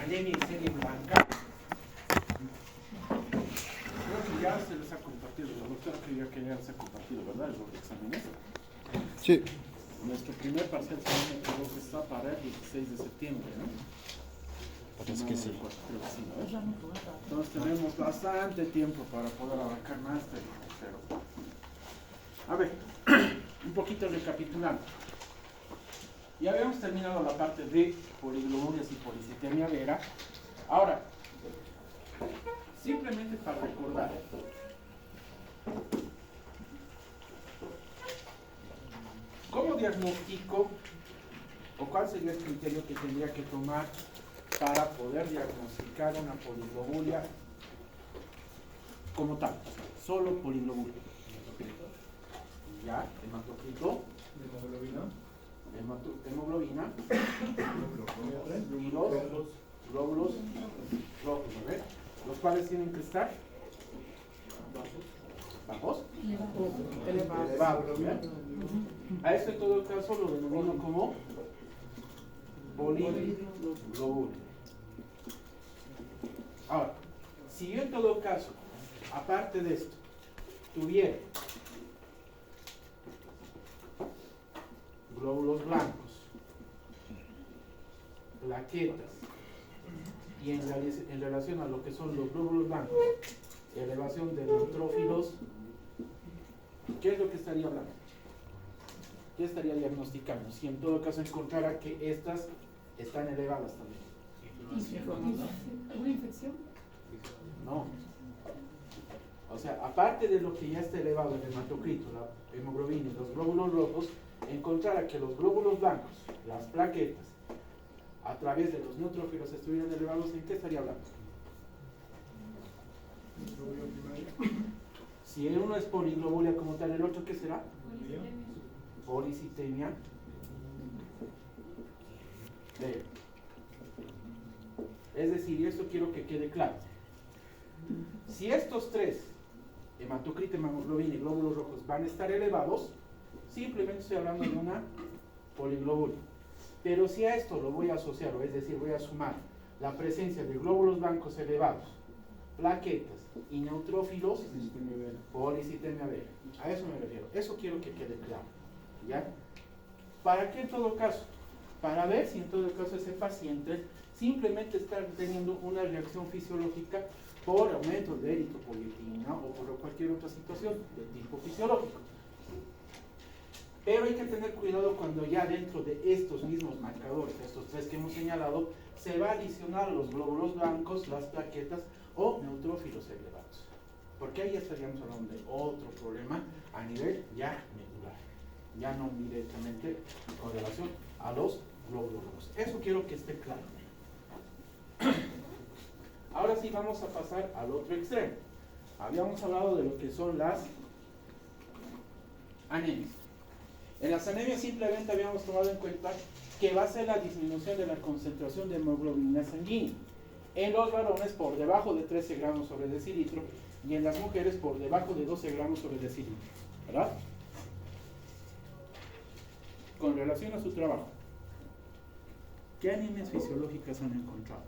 anemia y serie blanca. Creo que ya se les ha compartido, los doctores creo que ya les ha compartido, ¿verdad? Los exámenes. Sí. Nuestro primer parcial, si no me equivoco, está para el 16 de septiembre, ¿no? Parece que sí. Creo que sí, ¿no? Entonces tenemos bastante tiempo para poder abarcar más temas, pero... A ver, un poquito recapitulando. Ya habíamos terminado la parte de poligloburias y policitemia vera. Ahora, simplemente para recordar, ¿cómo diagnostico o cuál sería el criterio que tendría que tomar para poder diagnosticar una poligloburia como tal? Solo poligloburia. Ya, hematocrito, hemoglobina y los glóbulos rojos, ¿verdad? Los cuales tienen que estar bajos, elevados, ¿verdad? A esto en todo caso lo denomino como poligloburia. Ahora, si yo en todo caso, aparte de esto, tuviera glóbulos blancos, plaquetas, y en relación a lo que son los glóbulos blancos, elevación de neutrófilos, ¿qué es lo que estaría hablando? ¿Qué estaría diagnosticando? Si en todo caso encontrara que estas están elevadas también. ¿Una infección? No. O sea, aparte de lo que ya está elevado el hematocrito, la hemoglobina y los glóbulos rojos, encontrara que los glóbulos blancos, las plaquetas, a través de los neutrófilos estuvieran elevados, ¿en qué estaría hablando? Si uno es poliglobulia como tal, ¿el otro qué será? Policitemia vera. Es decir, y esto quiero que quede claro. Si estos tres, hematocrito, hemoglobina y glóbulos rojos, van a estar elevados, simplemente estoy hablando de una poliglobulia. Pero si a esto lo voy a asociar, o es decir, voy a sumar la presencia de glóbulos blancos elevados, plaquetas y neutrófilos, policitemia vera. A eso me refiero. Eso quiero que quede claro. ¿Ya? ¿Para qué en todo caso? Para ver si en todo caso ese paciente simplemente está teniendo una reacción fisiológica por aumento de eritropoyetina o por cualquier otra situación de tipo fisiológico. Pero hay que tener cuidado cuando ya dentro de estos mismos marcadores, estos tres que hemos señalado, se va a adicionar los glóbulos blancos, las plaquetas o neutrófilos elevados. Porque ahí estaríamos hablando de otro problema a nivel ya medular, ya no directamente con relación a los glóbulos rojos. Eso quiero que esté claro. Ahora sí vamos a pasar al otro extremo. Habíamos hablado de lo que son las anemias. En las anemias simplemente habíamos tomado en cuenta que va a ser la disminución de la concentración de hemoglobina sanguínea. En los varones por debajo de 13 gramos sobre decilitro y en las mujeres por debajo de 12 gramos sobre decilitro. ¿Verdad? Con relación a su trabajo, ¿qué anemias fisiológicas han encontrado?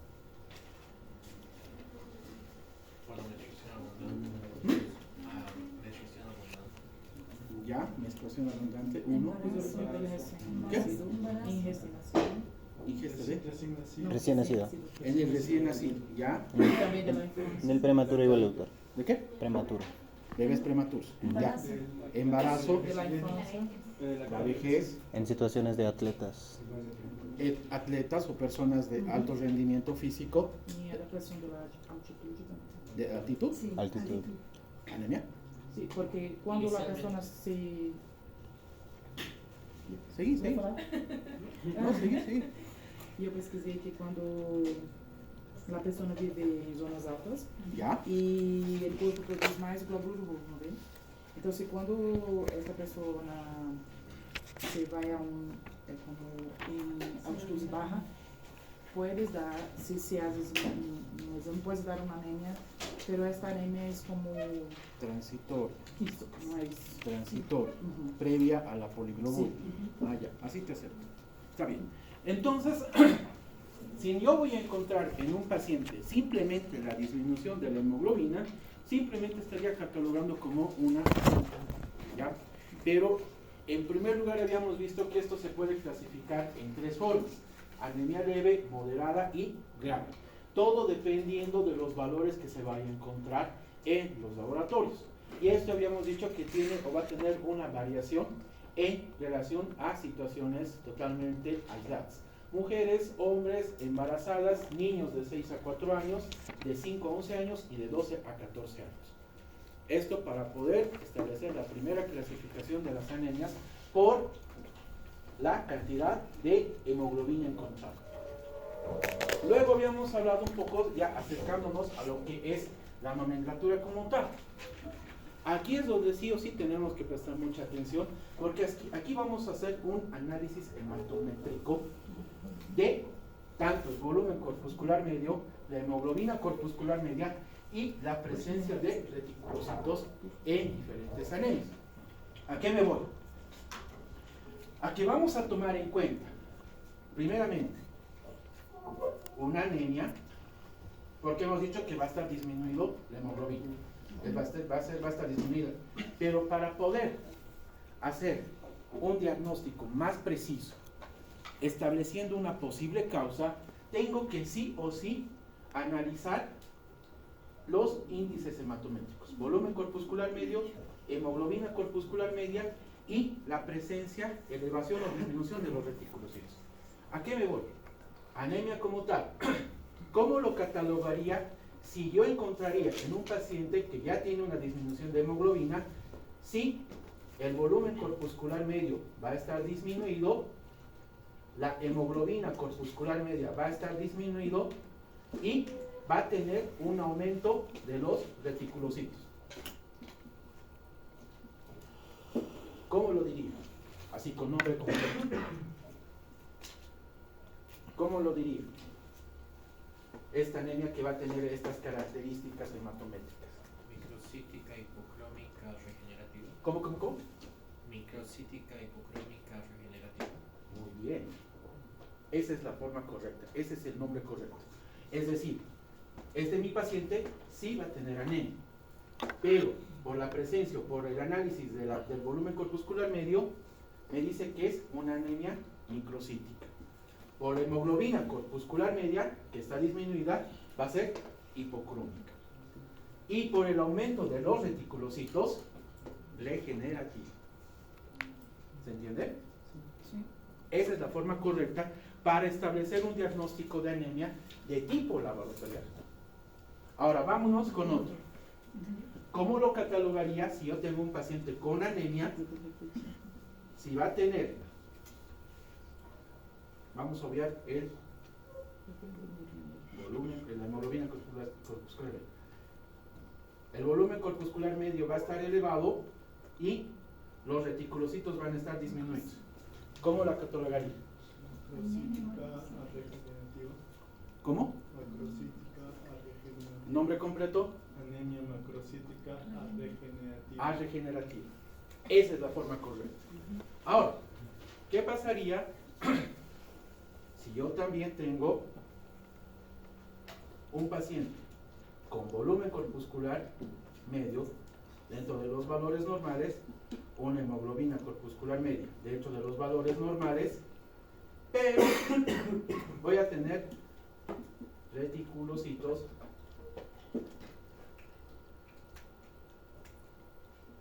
Ya, menstruación abundante, uno. ¿Qué? Ingesta de Recién nacido. en el recién nacido, ¿ya? En el prematuro igual, doctor. ¿De qué? Prematuro. Bebés prematuros, ya. Embarazo, De la infancia. la vejez, En situaciones de atletas. atletas o personas de alto rendimiento físico, Y adaptación de la altitud también. de altitud, Altitud. anemia. Sí, porque cuando la persona se... Seguí. No, seguí. Eu pesquisei que quando a pessoa vive em zonas altas Ya, e o corpo produz mais glóbulo rojo, não é? Então, se quando essa pessoa se vai a como em altitude baja, puedes dar, se às vezes no exame puedes dar uma anemia, pero esta anemia es como transitor, isso, não é isso. transitor, Ujú. previa a la poliglobulia. Sí. Ah, ya, así te acepto. Está bien. Entonces, Si yo voy a encontrar en un paciente simplemente la disminución de la hemoglobina, simplemente estaría catalogando como una anemia, ¿ya? Pero en primer lugar habíamos visto que esto se puede clasificar en tres formas: anemia leve, moderada y grave, todo dependiendo de los valores que se vaya a encontrar en los laboratorios. Y esto habíamos dicho que tiene o va a tener una variación en relación a situaciones totalmente aisladas. Mujeres, hombres, embarazadas, niños de 6 a 4 años, de 5 a 11 años y de 12 a 14 años. Esto para poder establecer la primera clasificación de las anemias por la cantidad de hemoglobina encontrada. Luego habíamos hablado un poco, ya acercándonos a lo que es la nomenclatura como tal. Aquí es donde sí o sí tenemos que prestar mucha atención, porque aquí vamos a hacer un análisis hematométrico de tanto el volumen corpuscular medio, la hemoglobina corpuscular media y la presencia de reticulocitos en diferentes anemias. ¿A qué me voy? A que vamos a tomar en cuenta, primeramente, una anemia, porque hemos dicho que va a estar disminuido la hemoglobina, va a estar disminuida, pero para poder hacer un diagnóstico más preciso, estableciendo una posible causa, tengo que sí o sí analizar los índices hematométricos: volumen corpuscular medio, hemoglobina corpuscular media y la presencia, elevación o disminución de los reticulocitos. ¿A qué me voy? Anemia como tal. ¿Cómo lo catalogaría si yo encontraría en un paciente que ya tiene una disminución de hemoglobina, si el volumen corpuscular medio va a estar disminuido, la hemoglobina corpuscular media va a estar disminuido y va a tener un aumento de los reticulocitos? ¿Cómo lo diría? Así con nombre completo. ¿Cómo lo diría? Esta anemia que va a tener estas características hematométricas. Microcítica, hipocrómica, regenerativa. ¿Cómo? Microcítica, hipocrómica, regenerativa. Muy bien. Esa es la forma correcta, ese es el nombre correcto. Es decir, mi paciente sí va a tener anemia, pero por la presencia o por el análisis del volumen corpuscular medio, me dice que es una anemia microcítica. Por la hemoglobina corpuscular media, que está disminuida, va a ser hipocrómica. Y por el aumento de los reticulocitos, regenerativa. ¿Se entiende? Sí. Esa es la forma correcta para establecer un diagnóstico de anemia de tipo laboratorial. Ahora vámonos con otro. ¿Cómo lo catalogaría si yo tengo un paciente con anemia? Si va a tener, vamos a obviar el volumen, la hemoglobina corpuscular medio. El volumen corpuscular medio va a estar elevado y los reticulocitos van a estar disminuidos. ¿Cómo la catalogaría? Macrocítica a regenerativa. ¿Cómo? Macrocítica a regenerativa. Nombre completo. Anemia macrocítica a regenerativa. A regenerativa. Esa es la forma correcta. Ahora, ¿qué pasaría si yo también tengo un paciente con volumen corpuscular medio dentro de los valores normales, una hemoglobina corpuscular media dentro de los valores normales, pero voy a tener reticulocitos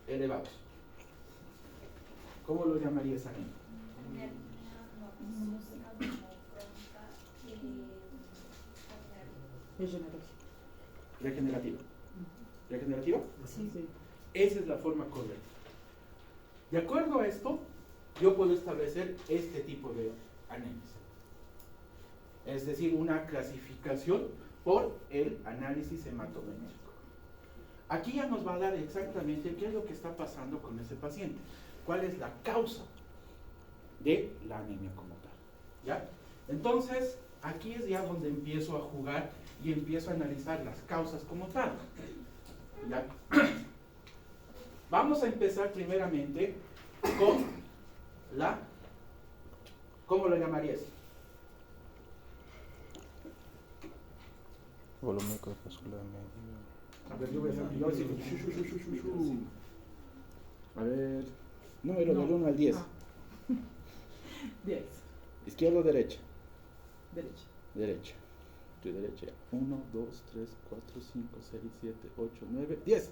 elevados? ¿Cómo lo llamaría esa anemia? Regenerativa. ¿Regenerativa? Sí. Esa es la forma correcta. De acuerdo a esto, yo puedo establecer este tipo de anemias. Es decir, una clasificación por el análisis hematométrico. Aquí ya nos va a dar exactamente qué es lo que está pasando con ese paciente. ¿Cuál es la causa de la anemia como tal? ¿Ya? Entonces, aquí es ya donde empiezo a jugar y empiezo a analizar las causas como tal. ¿Ya? Vamos a empezar primeramente con la, ¿cómo lo llamarías? Volumen corpuscular medio. A ver, yo voy a hacer yo así, A ver, número del 1 al 10. 10. Izquierda o derecha. Derecha. Derecha. Tu derecha. 1, 2, 3, 4, 5, 6, 7, 8, 9, 10.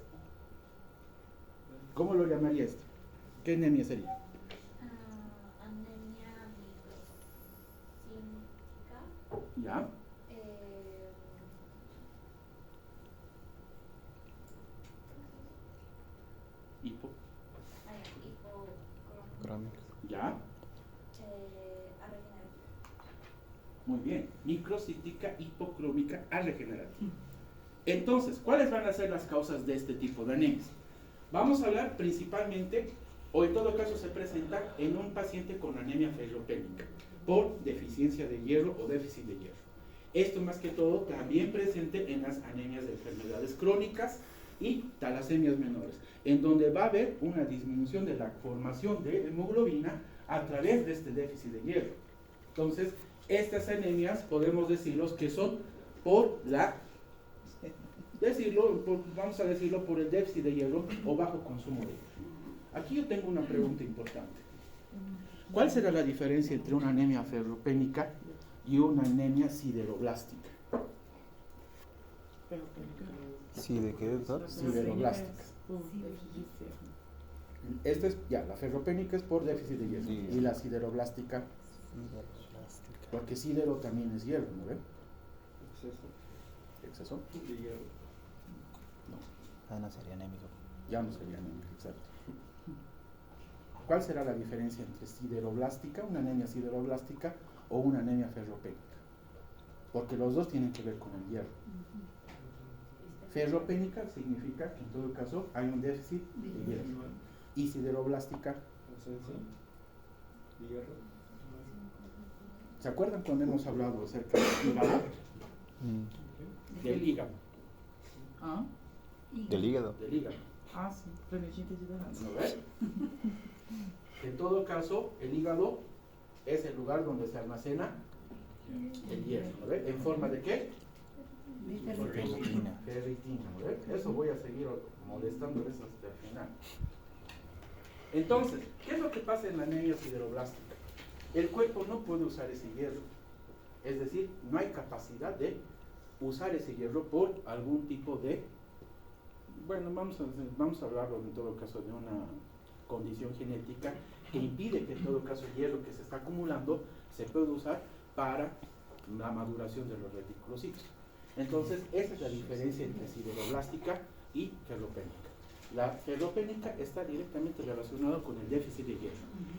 ¿Cómo lo llamaría esto? ¿Qué anemia sería? Anemia microcítica. ¿Ya? Hipo. Crónica. ¿Ya? Regenerativa. Muy bien. Microcítica, hipocrómica, arregenerativa. Entonces, ¿cuáles van a ser las causas de este tipo de anemias? Vamos a hablar principalmente, o en todo caso se presenta en un paciente con anemia ferropénica por deficiencia de hierro o déficit de hierro. Esto más que todo también presente en las anemias de enfermedades crónicas y talasemias menores, en donde va a haber una disminución de la formación de hemoglobina a través de este déficit de hierro. Entonces, estas anemias podemos decirlos que son por vamos a decirlo por el déficit de hierro o bajo consumo de hierro. Aquí yo tengo una pregunta importante. ¿Cuál será la diferencia entre una anemia ferropénica y una anemia sideroblástica? Sí, ¿de qué, doctor? Sideroblástica. Esta es, ya, la ferropénica es por déficit de hierro. Sí. Y la sideroblástica, porque sidero también es hierro, ¿no ven? ¿Exceso? De hierro. Ah, no sería anémico. Ya no sería anemia, exacto. ¿Cuál será la diferencia entre sideroblástica, una anemia sideroblástica, o una anemia ferropénica? Porque los dos tienen que ver con el hierro. Ferropénica significa que en todo caso hay un déficit de hierro. Y sideroblástica, Ausencia de hierro. ¿se acuerdan cuando hemos hablado acerca del hígado? Del hígado. Ah? Del hígado. Del hígado. Ah, sim. Pra mim tinha entendido errado. ¿No ves? En todo caso, el hígado es el lugar donde se almacena el hierro, ¿no ves? ¿En forma de qué? Ferritina. Ferritina, ¿no ves? Eso voy a seguir molestándoles hasta el final. Entonces, ¿qué es lo que pasa en la anemia sideroblástica? El cuerpo no puede usar ese hierro. Es decir, no hay capacidad de usar ese hierro por algún tipo de... Bueno, vamos a hablarlo en todo caso de una condición genética que impide que en todo caso el hierro que se está acumulando se pueda usar para la maduración de los reticulocitos. Entonces, esa es la diferencia entre sideroblástica y ferropénica. La ferropénica está directamente relacionada con el déficit de hierro.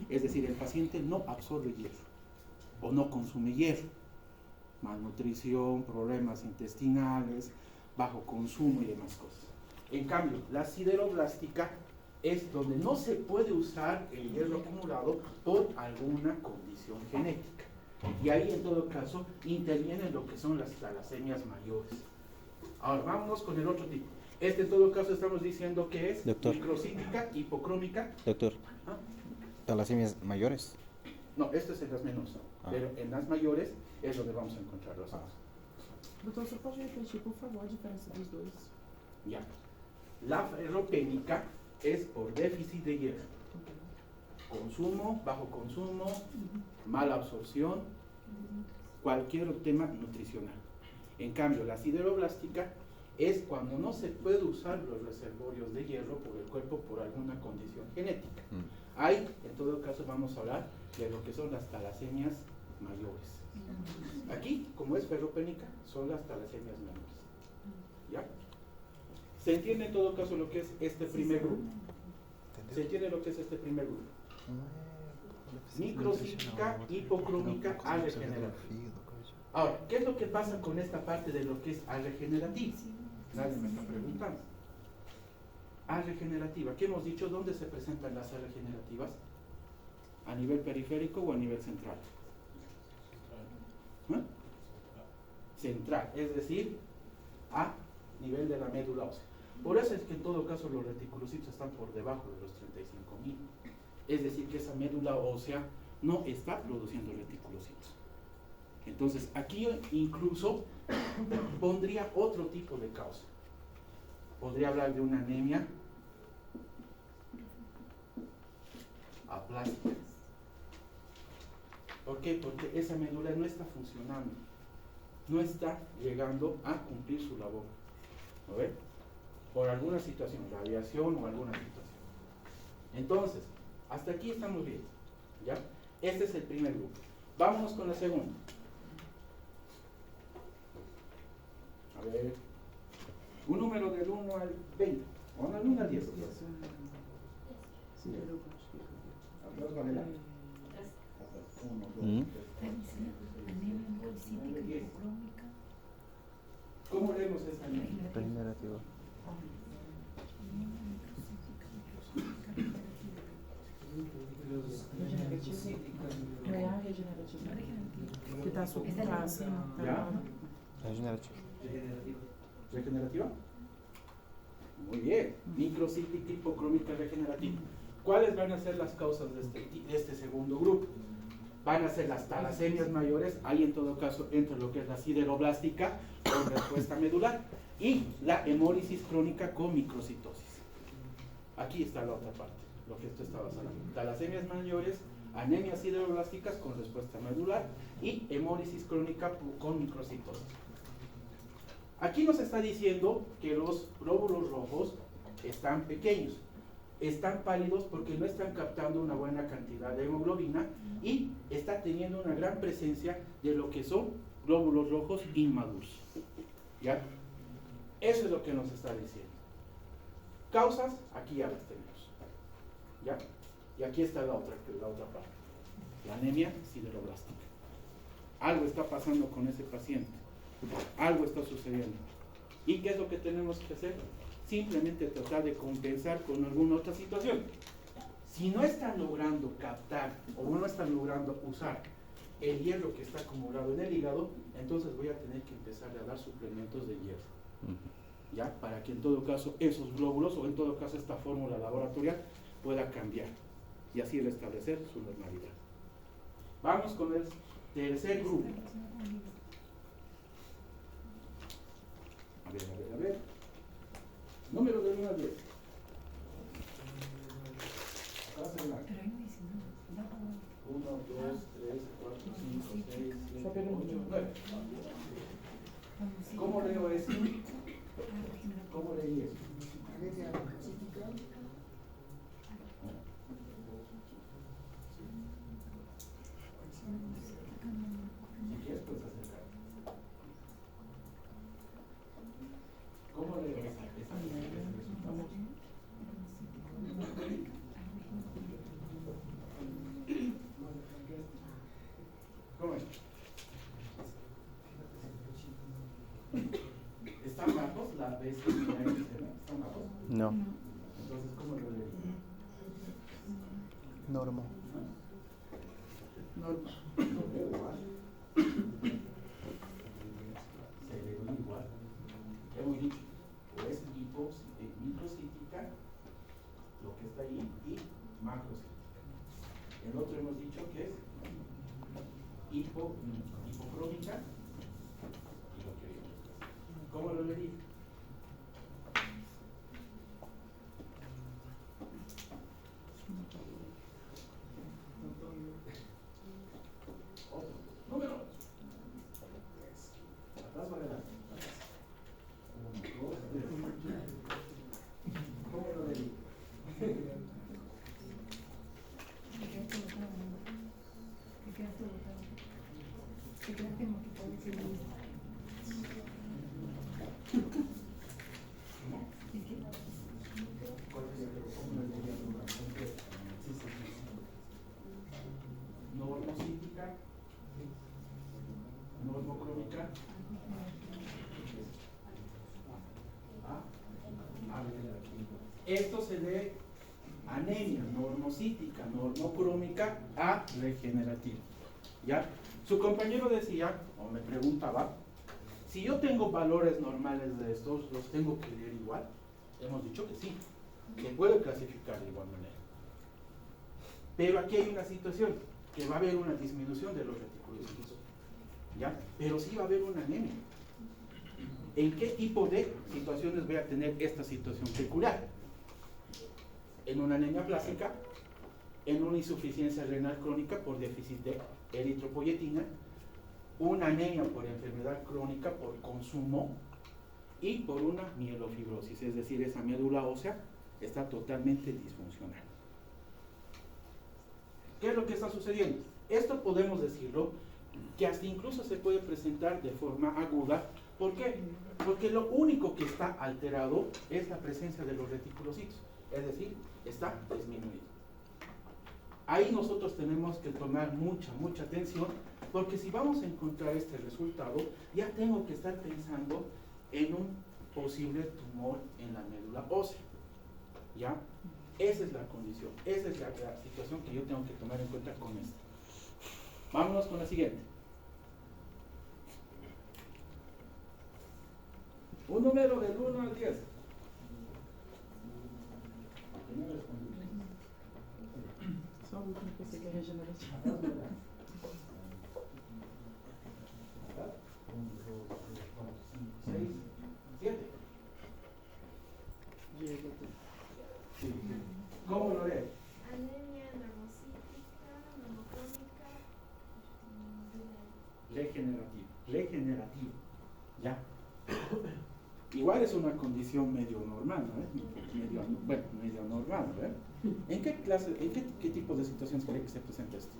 Es decir, el paciente no absorbe hierro o no consume hierro. Malnutrición, problemas intestinales, bajo consumo y demás cosas. En cambio, la sideroblástica es donde no se puede usar el hierro acumulado por alguna condición genética. Y ahí en todo caso intervienen lo que son las talasemias mayores. Ahora vámonos con el otro tipo. Este en todo caso estamos diciendo que es Doctor. microcítica, hipocrómica. Doctor, ¿Ah? talasemias mayores. No, esto es en las menores, pero en las mayores es donde vamos a encontrar los dos. Doutor, você pode repetir, por favor, a diferença dos dois? Ya. La ferropénica es por déficit de hierro. Consumo, bajo consumo, mala absorción, cualquier tema nutricional. En cambio, la sideroblástica es cuando no se puede usar los reservorios de hierro por el cuerpo por alguna condición genética. Ahí, en todo caso, vamos a hablar de lo que son las talasemias mayores. Aquí, como es ferropénica, son las talasemias menores. ¿Ya? ¿Se entiende en todo caso lo que es este primer grupo? ¿Se entiende lo que es este primer grupo? Microcítica, hipocrómica, arregenerativa. Ahora, ¿qué es lo que pasa con esta parte de lo que es arregenerativa? Nadie me está preguntando. Arregenerativa, ¿qué hemos dicho? ¿Dónde se presentan las arregenerativas? ¿A nivel periférico o a nivel central? ¿Eh? Central, es decir, a nivel de la médula ósea. Por eso es que en todo caso los reticulocitos están por debajo de los 35.000. Es decir, que esa médula ósea no está produciendo reticulocitos. Entonces, aquí incluso pondría otro tipo de causa. Podría hablar de una anemia aplástica. ¿Por qué? Porque esa médula no está funcionando, no está llegando a cumplir su labor. ¿Lo ven? Por alguna situación, radiación o alguna situación. Entonces, hasta aquí estamos bien. ¿Ya? Este es el primer grupo. Vámonos con la segunda. A ver, un número del 1 al 20, o del 1 al 10. Atrás, Varela. 1, 2, 3, 4, 5, 6, 7, 8, 9, 10. ¿Cómo leemos esta anemia? Regenerativo. Não é a regenerativa. Que está acima. ¿Ya? Regenerativo. ¿Regenerativa? Muy bien. Microcíclica hipocrómica regenerativa. ¿Cuáles van a ser las causas de este segundo grupo? Van a ser las talasemias mayores, ahí en todo caso entra lo que es la sideroblástica con respuesta medular, y la hemólisis crónica con microcitosis. Aquí está la otra parte, lo que esto estaba hablando. Talasemias mayores, anemias sideroblásticas con respuesta medular y hemólisis crónica con microcitosis. Aquí nos está diciendo que los glóbulos rojos están pequeños, están pálidos porque no están captando una buena cantidad de hemoglobina y está teniendo una gran presencia de lo que son glóbulos rojos inmaduros. ¿Ya? Eso es lo que nos está diciendo. Causas, aquí ya las tenemos. ¿Ya? Y aquí está la otra parte. La anemia sideroblástica. Algo está pasando con ese paciente. Algo está sucediendo. ¿Y qué es lo que tenemos que hacer? Simplemente tratar de compensar con alguna otra situación. Si no están logrando captar o no están logrando usar el hierro que está acumulado en el hígado, entonces voy a tener que empezar a dar suplementos de hierro. ¿Ya? Para que en todo caso esos glóbulos o en todo caso esta fórmula laboratorial pueda cambiar y así restablecer su normalidad. Vamos con el tercer grupo. A ver. Número de 1 a 10. Atrás adelante. 1, 2, 3, 4, 5, 6, 7, 8, 9. ¿Cómo leo esto? ¿Cómo leí eso? Si quieres, puedes acercar. ¿Cómo leo esa ¿Cómo es? ¿Están bajos la vez que hay que hacer? ¿Están bajos? No. Entonces, ¿cómo lo leí? Norma. Norma. Lo leo igual. Se lee igual. Hemos dicho, o es microcítica, lo que está ahí, y macrocítica. El otro hemos dicho que es hipocrómica y lo que vimos. ¿Cómo lo leí? Otro. Número. Atrás para adelante. 1, 2, 3. ¿Cómo lo leí? Normocítica, normocrómica, esto se lee anemia normocítica, normocrómica a regenerativa. ¿Ya? Su compañero decía, o me preguntaba, si yo tengo valores normales de estos, ¿los tengo que leer igual? Hemos dicho que sí, se puede clasificar de igual manera. Pero aquí hay una situación, que va a haber una disminución de los retículos. ¿ya? Pero sí va a haber una anemia. ¿En qué tipo de situaciones voy a tener esta situación peculiar? En una anemia plástica, en una insuficiencia renal crónica por déficit de eritropoyetina, una anemia por enfermedad crónica por consumo y por una mielofibrosis, es decir, esa médula ósea está totalmente disfuncional. ¿Qué es lo que está sucediendo? Esto podemos decirlo que hasta incluso se puede presentar de forma aguda. ¿Por qué? Porque lo único que está alterado es la presencia de los reticulocitos, es decir, está disminuido. Ahí nosotros tenemos que tomar mucha atención, porque si vamos a encontrar este resultado, ya tengo que estar pensando en un posible tumor en la médula ósea. ¿Ya? Esa es la condición, esa es la situación que yo tengo que tomar en cuenta con esto. Vámonos con la siguiente. Un número del 1 al 10. Só o último que eu sei que é regenerativo. 1, 2, 3, 4, 5, 6, 7. Diego. Sí. ¿Cómo lo lees? Anemia normocítica, normocrónica, Regenerativo. ¿Ya? Igual es una condición medio normal, ¿no? Medio normal, ¿verdad? ¿En qué clase, qué tipo de situaciones cree que se presenta esto?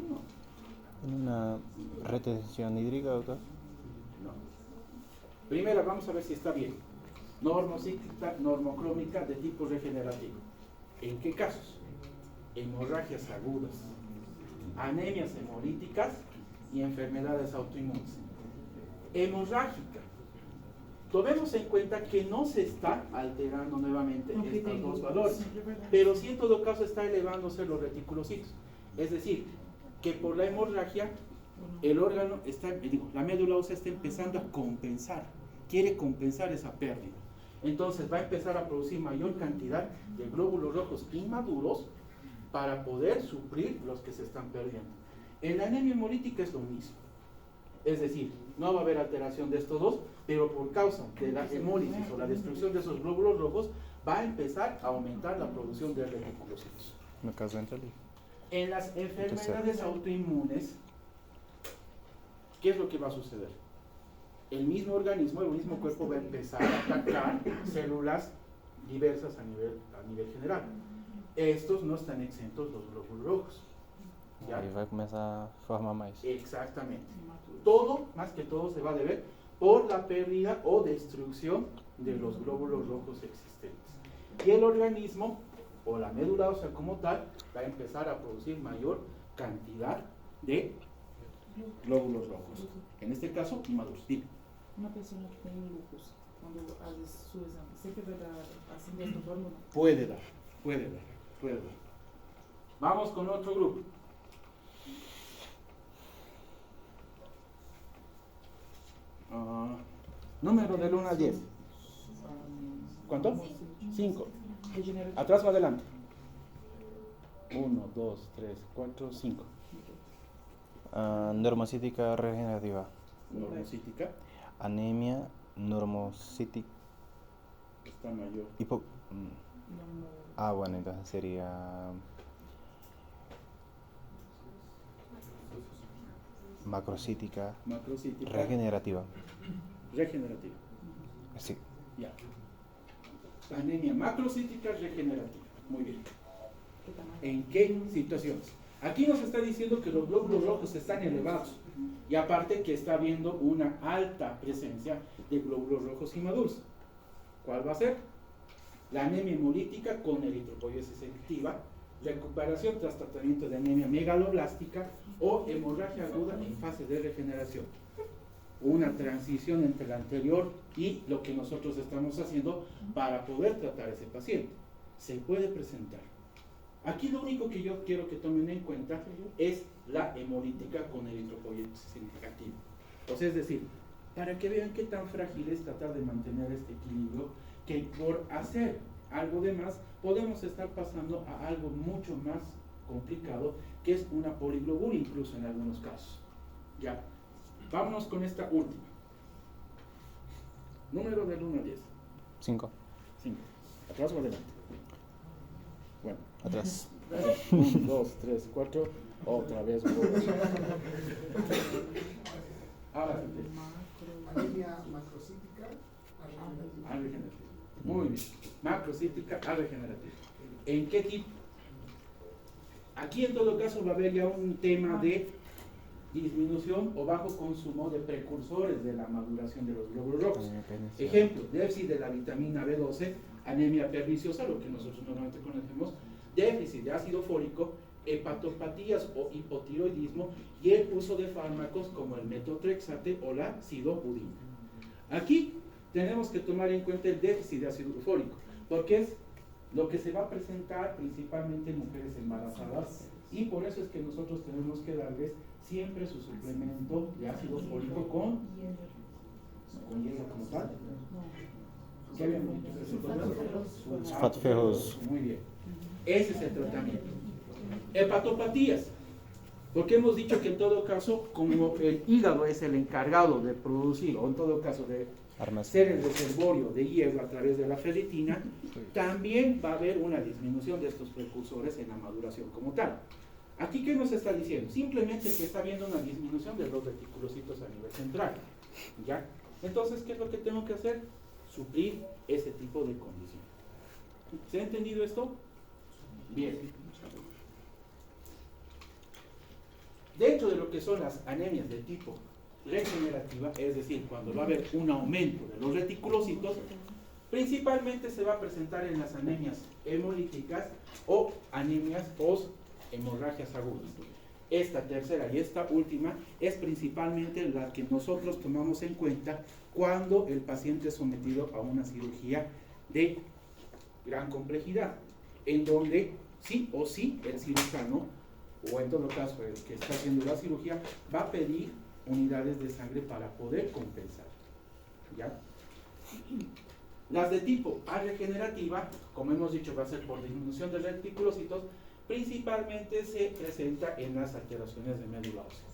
No. ¿En una retención hídrica, doctor? No. Primero vamos a ver si está bien. Normocíclica, normocrónica de tipo regenerativo. ¿En qué casos? Hemorragias agudas, anemias hemolíticas y enfermedades autoinmunes. Hemorrágica. Tomemos en cuenta que no se está alterando nuevamente estos dos valores, pero sí en todo caso está elevándose los reticulocitos. Es decir, que por la hemorragia el órgano la médula ósea está empezando a compensar, quiere compensar esa pérdida. Entonces va a empezar a producir mayor cantidad de glóbulos rojos inmaduros para poder suplir los que se están perdiendo. En la anemia hemolítica es lo mismo. Es decir, no va a haber alteración de estos dos, pero por causa de la hemólisis o la destrucción de esos glóbulos rojos, va a empezar a aumentar la producción de reticulocitos. Me caso entre él. En las enfermedades autoinmunes, ¿qué es lo que va a suceder? El mismo organismo, el mismo cuerpo va a empezar a atacar células diversas a nivel general. Estos no están exentos los glóbulos rojos. ¿Ya? Aí vai começar a formar mais. Exactamente. Todo, más que todo, se va a deber por la pérdida o destrucción de los glóbulos rojos existentes. Y el organismo, o la médula ósea como tal, va a empezar a producir mayor cantidad de glóbulos rojos. En este caso, inmaduros. Dime. Uma pessoa que tem lúpus, quando às vezes sua exame, sempre vai dar assim desta forma ou não? Puede dar. Vamos con otro grupo. Número del 1 al 10. ¿Cuánto? 5. Regenerativo. Atrás o adelante. 1, 2, 3, 4, 5. Normocítica regenerativa. Normocítica. Anemia normocítica. Está mayor. Bueno, entonces sería macrocítica Macrocítica. regenerativa. Regenerativa. Sí. Ya. Anemia macrocítica regenerativa. Muy bien. Que tá mais. ¿En qué situaciones? Aquí nos está diciendo que los glóbulos rojos están elevados y aparte que está habiendo una alta presencia de glóbulos rojos inmaduros. ¿Cuál va a ser? La anemia hemolítica con eritropoiesis selectiva, recuperación tras tratamiento de anemia megaloblástica o hemorragia aguda en fase de regeneración. Una transición entre la anterior y lo que nosotros estamos haciendo para poder tratar a ese paciente. Se puede presentar. Aquí lo único que yo quiero que tomen en cuenta es la hemolítica con eritropoiesis significativa. O sea, es decir, para que vean qué tan frágil es tratar de mantener este equilibrio, que por hacer algo de más podemos estar pasando a algo mucho más complicado, que es una poliglobulia incluso en algunos casos. Ya, vámonos con esta última. Número del 1 al 10. 5. 5. ¿Atrás o adelante? Bueno. Atrás. 1, 2, 3, 4. Otra vez. Ahora sí. Anemia macrocítica A regenerativa. Muy bien. Macrocítica a regenerativa. ¿En qué tipo? Aquí en todo caso va a haber ya un tema de disminución o bajo consumo de precursores de la maduración de los glóbulos rojos. Ejemplo, déficit de la vitamina B12, anemia perniciosa, lo que nosotros normalmente conocemos, déficit de ácido fólico, hepatopatías o hipotiroidismo y el uso de fármacos como el metotrexate o la sidopudina. Aquí tenemos que tomar en cuenta el déficit de ácido fólico, porque es lo que se va a presentar principalmente en mujeres embarazadas, y por eso es que nosotros tenemos que darles siempre su suplemento de ácido fólico con hielo como tal. ¿Qué habíamos dicho? Sulfato ferroso. Muy bien. Ese es el tratamiento. Hepatopatías. Porque hemos dicho que en todo caso, como el hígado es el encargado de producir, o en todo caso de ser el reservorio de hierro a través de la ferritina, también va a haber una disminución de estos precursores en la maduración como tal. Aquí, ¿qué nos está diciendo? Simplemente que está habiendo una disminución de los reticulocitos a nivel central. ¿Ya? Entonces, ¿qué es lo que tengo que hacer? Suplir ese tipo de condición. ¿Se ha entendido esto? Bien. Dentro de lo que son las anemias de tipo regenerativa, es decir, cuando va a haber un aumento de los reticulocitos, principalmente se va a presentar en las anemias hemolíticas o anemias post-hemorragias agudas. Esta tercera y esta última es principalmente la que nosotros tomamos en cuenta cuando el paciente es sometido a una cirugía de gran complejidad, en donde sí o sí el cirujano, o en todo caso el que está haciendo la cirugía, va a pedir unidades de sangre para poder compensar. ¿Ya? Las de tipo A regenerativa, como hemos dicho, va a ser por disminución de reticulocitos, principalmente se presenta en las alteraciones de médula ósea.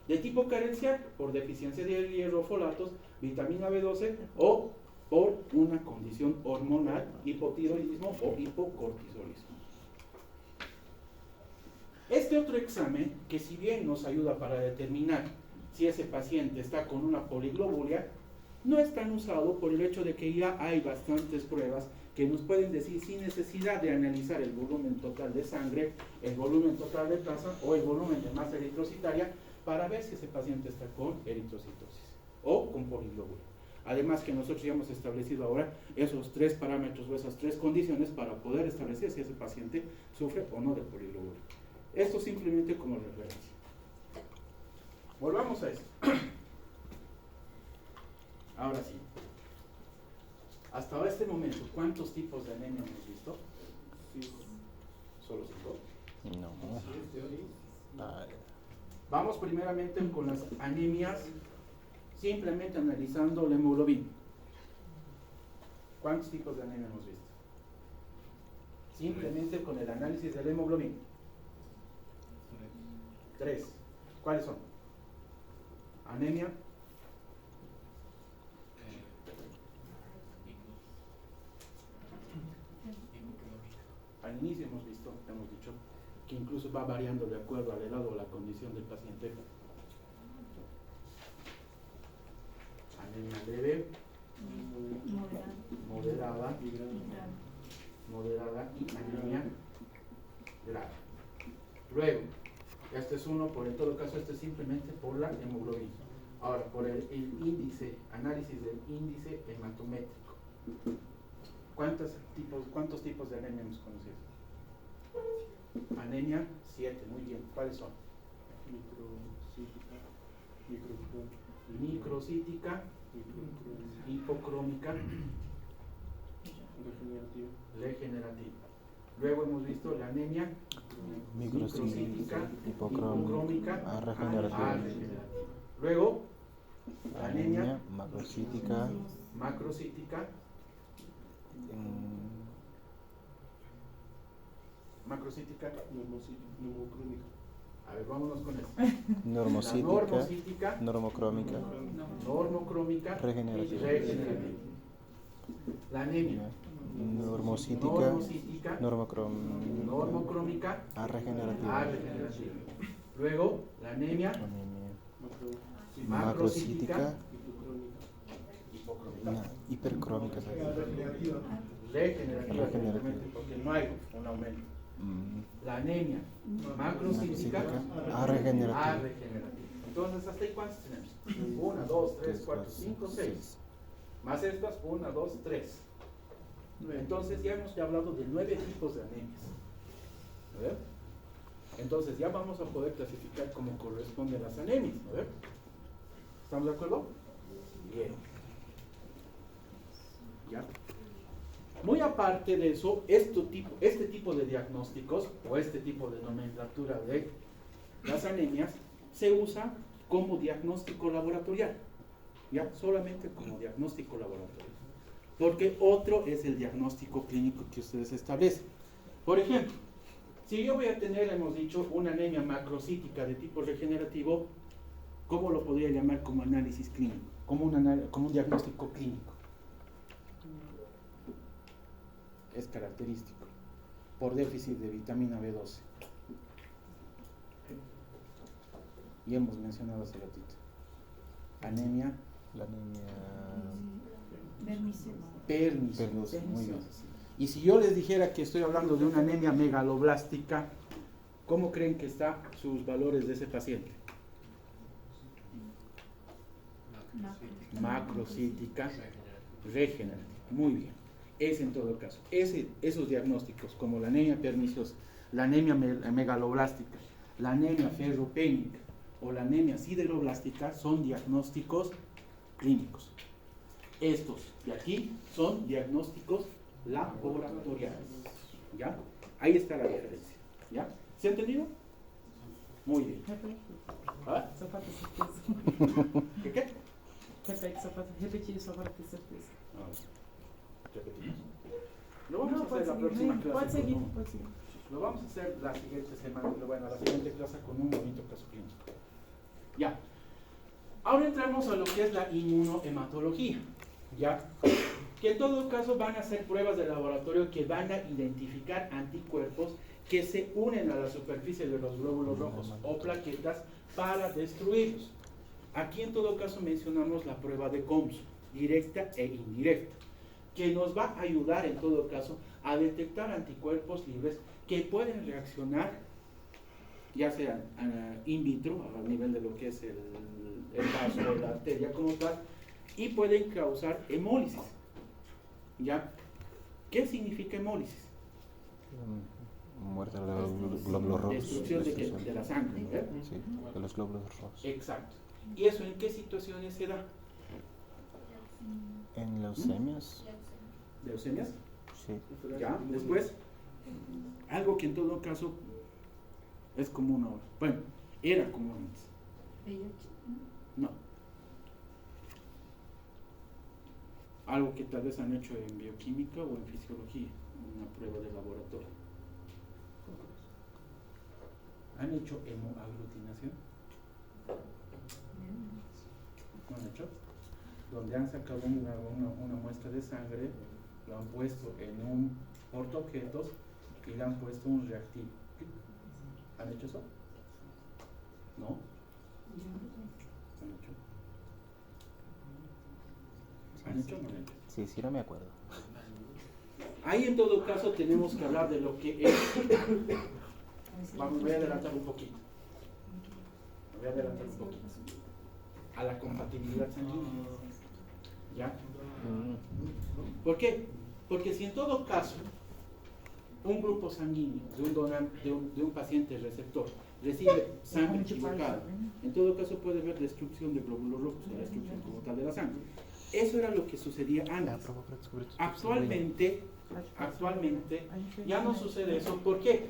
De tipo carencial, por deficiencia de hierro, folatos, vitamina B12 o por una condición hormonal, hipotiroidismo o hipocortisolismo. Este otro examen, que si bien nos ayuda para determinar si ese paciente está con una poliglobulia, no es tan usado por el hecho de que ya hay bastantes pruebas que nos pueden decir sin necesidad de analizar el volumen total de sangre, el volumen total de plasma o el volumen de masa eritrocitaria para ver si ese paciente está con eritrocitosis o con poliglobulia. Además que nosotros ya hemos establecido ahora esos tres parámetros o esas tres condiciones para poder establecer si ese paciente sufre o no de poliglobulia. Esto simplemente como referencia. Volvamos a eso. Ahora sí. Hasta este momento, ¿cuántos tipos de anemia hemos visto? 5. ¿Solo 5? No. Ah, Vamos primeramente con las anemias, simplemente analizando la hemoglobina. ¿Cuántos tipos de anemia hemos visto? Simplemente con el análisis de la hemoglobina. 3. ¿Cuáles son? Anemia. Al inicio hemos dicho que incluso va variando de acuerdo al edad o la condición del paciente. Anemia leve, moderada y anemia grave. Luego, este es uno, por en todo caso, este es simplemente por la hemoglobina. Ahora, por el índice, análisis del índice hematométrico. ¿Cuántos tipos de anemia hemos conocido? Anemia 7, muy bien. ¿Cuáles son? Microcítica, hipocrómica, regenerativa. Luego hemos visto la anemia microcítica, hipocrómica, regenerativa. Luego, la anemia macrocítica, macrocítica, macrocítica. Normocrónica. A ver, vámonos con eso. Normocítica, La normocítica, normocrómica, normocrómica, regenerativa. regenerativa. La anemia, Normocítica, normocítica, normocrómica, normocrómica, regenerativa. regenerativa. Luego, la anemia, Anemia. macrocítica, Macrocítica, hipocrómica, hipercrómica. Regenerativa. regenerativa, Regenerativa. porque no hay un aumento. Mm, La anemia, macrocítica, Macrocítica, regenerativa. regenerativa. Entonces, ¿hasta ahí cuántos tenemos? 1, 2, 3, 4, 5, 6. Más estas, 1, 2, 3. Entonces ya hemos hablado de 9 tipos de anemias. ¿A ver? Entonces ya vamos a poder clasificar como corresponden las anemias. ¿A ver? ¿Estamos de acuerdo? Bien. ¿Ya? Muy aparte de eso, este tipo de diagnósticos o este tipo de nomenclatura de las anemias se usa como diagnóstico laboratorial. ¿Ya? Solamente como diagnóstico laboratorial. Porque otro es el diagnóstico clínico que ustedes establecen. Por ejemplo, si yo voy a tener, hemos dicho, una anemia macrocítica de tipo regenerativo, ¿cómo lo podría llamar como análisis clínico? Como un diagnóstico clínico. Es característico por déficit de vitamina B12. Y hemos mencionado hace ratito. Anemia La anemia perniciosa. Muy bien. Y si yo les dijera que estoy hablando de una anemia megaloblástica, ¿cómo creen que están sus valores de ese paciente? Macrocítica, regenerativa. Muy bien. Es en todo caso. Esos diagnósticos, como la anemia perniciosa, la anemia megaloblástica, la anemia ferropénica o la anemia sideroblástica, son diagnósticos clínicos. Estos de aquí son diagnósticos laboratoriales. ¿Ya? Ahí está la diferencia. ¿Ya? ¿Se ha entendido? Muy bien. ¿Ah? Só para ter certeza. ¿Qué? Repete, só para repetir, só para ter certeza. Repetimos. Lo vamos a Não, pode hacer la seguir. próxima Sim, clase. pode seguir, con un- pode seguir. Lo vamos a hacer la siguiente semana, bueno, la siguiente clase con un bonito caso clínico. Ya. Ahora entramos a lo que es la inmunohematología. ¿Ya? Que en todo caso van a ser pruebas de laboratorio que van a identificar anticuerpos que se unen a la superficie de los glóbulos rojos o plaquetas para destruirlos. Aquí en todo caso mencionamos la prueba de Combs, directa e indirecta, que nos va a ayudar en todo caso a detectar anticuerpos libres que pueden reaccionar, ya sea in vitro, a nivel de lo que es el vaso o la arteria como tal, y pueden causar hemólisis. ¿Ya? ¿Qué significa hemólisis? muerte de los glóbulos rojos. Destrucción de, ¿qué? De la sangre, ¿no? Sí, de los glóbulos rojos. Exacto. ¿Y eso en qué situaciones se da? En leucemias, ¿Leucemias? sí. ¿Ya? Después, algo que en todo caso es común ahora. Bueno, era común antes. No. Algo que tal vez han hecho en bioquímica o en fisiología, una prueba de laboratorio. ¿Han hecho hemoaglutinación? ¿No han hecho? Donde han sacado una muestra de sangre, lo han puesto en un portaobjetos y le han puesto un reactivo. ¿Han hecho eso? ¿No? ¿Han hecho? ¿Han hecho o no han hecho? Sí, sí, no me acuerdo. Ahí en todo caso tenemos que hablar de lo que es. Vamos, voy a adelantar un poquito. Voy a adelantar un poquito. A la compatibilidad sanguínea. ¿Ya? ¿Por qué? Porque si en todo caso un grupo sanguíneo de un paciente receptor recibe sangre equivocada, en todo caso puede haber destrucción de glóbulos rojos, o destrucción como tal de la sangre. Eso era lo que sucedía antes. Actualmente ya no sucede eso. ¿Por qué?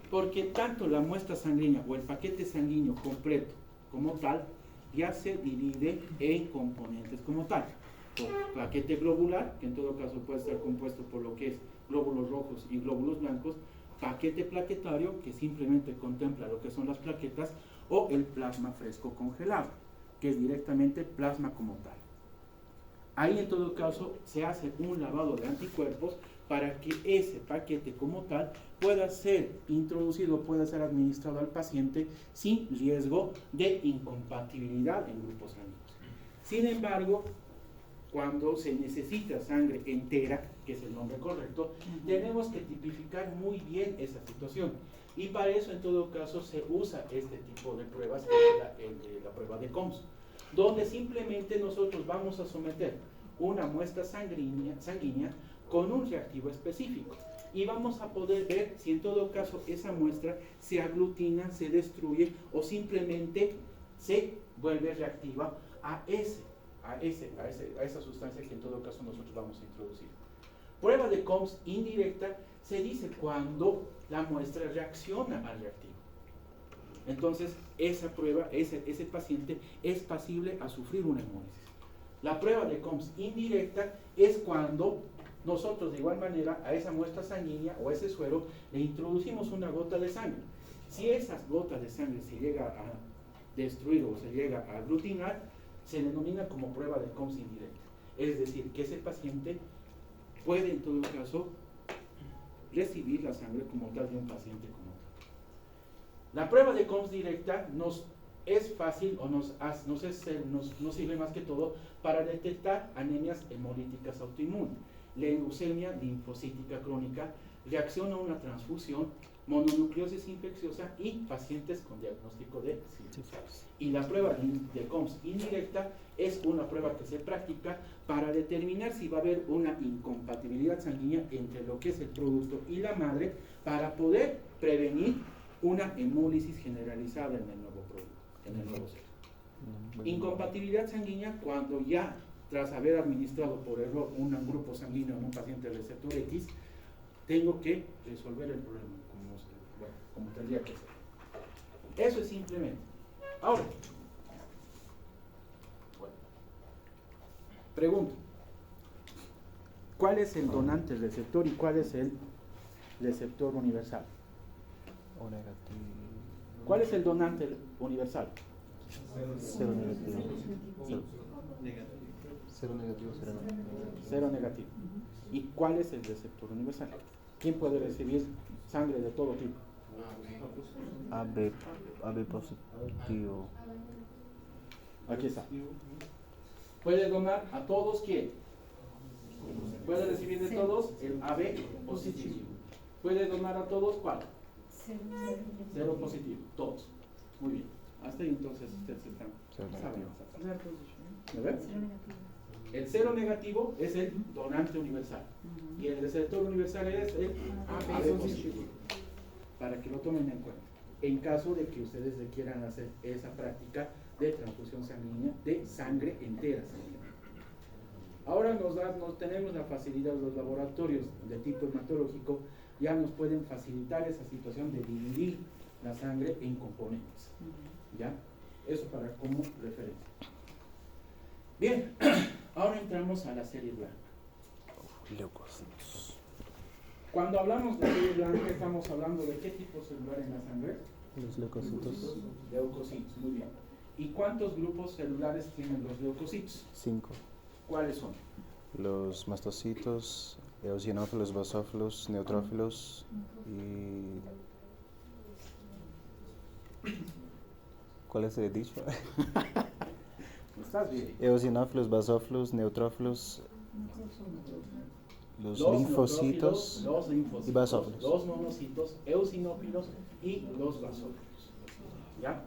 Porque tanto la muestra sanguínea o el paquete sanguíneo completo como tal ya se divide en componentes como tal. Por paquete globular, que en todo caso puede estar compuesto por lo que es glóbulos rojos y glóbulos blancos, paquete plaquetario, que simplemente contempla lo que son las plaquetas, o el plasma fresco congelado, que es directamente plasma como tal. Ahí en todo caso se hace un lavado de anticuerpos para que ese paquete como tal pueda ser introducido, pueda ser administrado al paciente sin riesgo de incompatibilidad en grupos sanguíneos. Sin embargo, cuando se necesita sangre entera, que es el nombre correcto, tenemos que tipificar muy bien esa situación. Y para eso, en todo caso, se usa este tipo de pruebas, que es la prueba de COMS, donde simplemente nosotros vamos a someter una muestra sanguínea con un reactivo específico. Y vamos a poder ver si en todo caso esa muestra se aglutina, se destruye o simplemente se vuelve reactiva a esa sustancia que en todo caso nosotros vamos a introducir. Prueba de COMS indirecta se dice cuando la muestra reacciona al reactivo. Entonces, esa prueba, ese paciente es pasible a sufrir una hemólisis. La prueba de COMS indirecta es cuando nosotros de igual manera a esa muestra sanguínea o a ese suero le introducimos una gota de sangre. Si esas gotas de sangre se llega a destruir o se llega a aglutinar, se denomina como prueba de COMS indirecta. Es decir, que ese paciente puede en todo caso recibir la sangre como tal de un paciente como tal. La prueba de COMS directa nos es fácil o nos sirve más que todo para detectar anemias hemolíticas autoinmunes, leucemia linfocítica crónica, reacción a una transfusión, mononucleosis infecciosa y pacientes con diagnóstico de sífilis. Y la prueba de COMS indirecta es una prueba que se practica para determinar si va a haber una incompatibilidad sanguínea entre lo que es el producto y la madre para poder prevenir una hemólisis generalizada en el nuevo producto, en el nuevo ser. Incompatibilidad sanguínea cuando ya tras haber administrado por error un grupo sanguíneo en un paciente receptor X, tengo que resolver el problema como tendría que ser. Eso es simplemente. Ahora, pregunto, ¿cuál es el donante receptor y cuál es el receptor universal? O negativo. ¿Cuál es el donante universal? Cero negativo. Cero negativo. ¿Y cuál es el receptor universal? ¿Quién puede recibir sangre de todo tipo? AB positivo. Aquí está. ¿Puede donar a todos quién? ¿Puede recibir de todos? El AB positivo. ¿Puede donar a todos cuál? Cero positivo. Todos. Muy bien. Hasta ahí entonces ustedes están. ¿Verdad? El cero negativo es el donante universal. Y el receptor universal es el AB positivo. Para que lo tomen en cuenta. En caso de que ustedes requieran hacer esa práctica de transfusión sanguínea de sangre entera sanguínea. Ahora tenemos la facilidad, los laboratorios de tipo hematológico ya nos pueden facilitar esa situación de dividir la sangre en componentes. ¿Ya? Eso para como referencia. Bien, ahora entramos a la serie blanca. Leucocitos. Cuando hablamos de serie blanca, estamos hablando de qué tipo celular en la sangre. Los leucocitos. Leucocitos, muy bien. ¿Y cuántos grupos celulares tienen los leucocitos? 5. ¿Cuáles son? Los mastocitos, eosinófilos, basófilos, neutrófilos y... ¿Cuál es el dicho? ¿Estás bien? Eosinófilos, basófilos, neutrófilos, los linfocitos los linfocitos, y basófilos. los monocitos, eosinófilos y los basófilos. ¿Ya?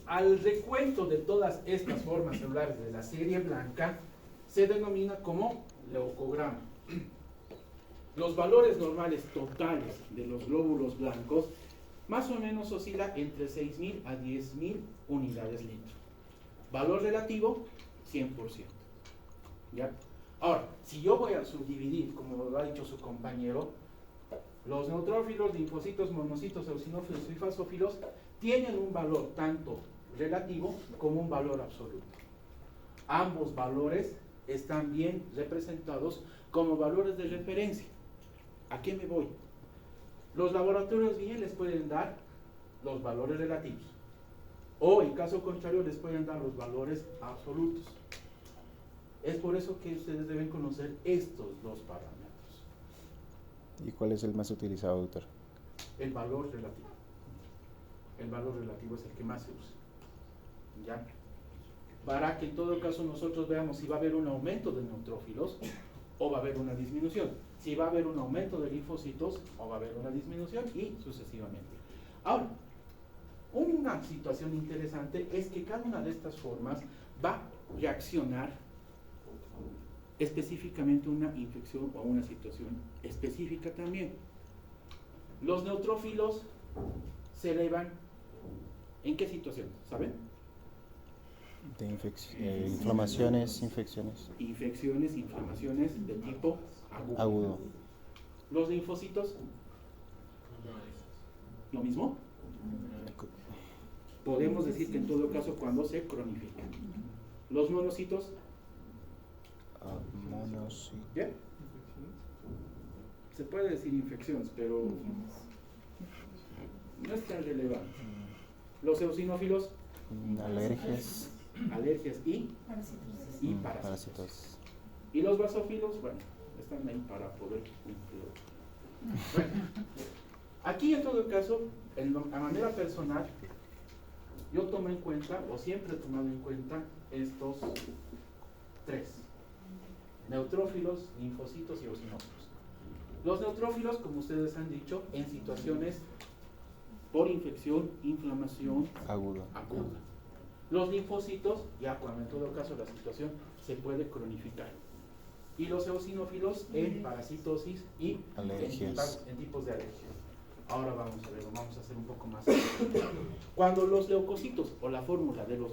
Al recuento de todas estas formas celulares de la serie blanca se denomina como leucograma. Los valores normales totales de los glóbulos blancos más o menos oscila entre 6.000 a 10.000 unidades litro. Valor relativo, 100%. ¿Ya? Ahora, si yo voy a subdividir, como lo ha dicho su compañero, los neutrófilos, linfocitos, monocitos, eosinófilos y basófilos tienen un valor tanto relativo como un valor absoluto. Ambos valores están bien representados como valores de referencia. ¿A qué me voy? Los laboratorios bien les pueden dar los valores relativos, o en caso contrario les pueden dar los valores absolutos. Es por eso que ustedes deben conocer estos dos parámetros. ¿Y cuál es el más utilizado, doctor? El valor relativo. El valor relativo es el que más se usa. ¿Ya? Para que en todo caso nosotros veamos si va a haber un aumento de neutrófilos o va a haber una disminución. Si va a haber un aumento de linfocitos o va a haber una disminución y sucesivamente. Ahora, una situación interesante es que cada una de estas formas va a reaccionar específicamente a una infección o a una situación específica también. Los neutrófilos se elevan ¿en qué situación? ¿Saben? De inflamaciones, infecciones. Infecciones, inflamaciones de tipo agudo. Agudo. Los linfocitos, lo mismo. Podemos decir que en todo caso cuando se cronifican. Los monocitos, Monocitos. ¿bien? Se puede decir infecciones, pero no es tan relevante. Los eosinófilos, Alergias. alergias y parásitos. Parásitos. Y los basófilos, bueno, están ahí para poder cumplir. Bueno, aquí en todo caso, a manera personal, yo tomo en cuenta, o siempre he tomado en cuenta, estos tres: neutrófilos, linfocitos y eosinófilos. Los neutrófilos, como ustedes han dicho, en situaciones por infección, inflamación Agudo. aguda. Los linfocitos, ya cuando en todo caso la situación se puede cronificar. Y los eosinófilos en parasitosis y Alergias. en tipos de alergia. Ahora vamos a ver, vamos a hacer un poco más. Cuando los leucocitos o la fórmula de los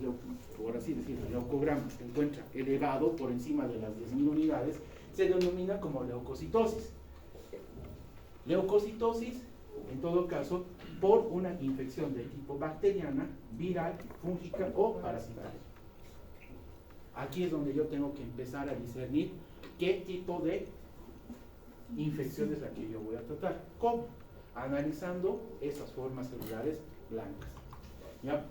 por así decirlo, leucogramas se encuentra elevado por encima de las 10.000 unidades, se denomina como leucocitosis. Leucocitosis, en todo caso, por una infección de tipo bacteriana, viral, fúngica o parasitaria. Aquí es donde yo tengo que empezar a discernir qué tipo de infección es la que yo voy a tratar. ¿Cómo? Analizando esas formas celulares blancas. ¿Ya?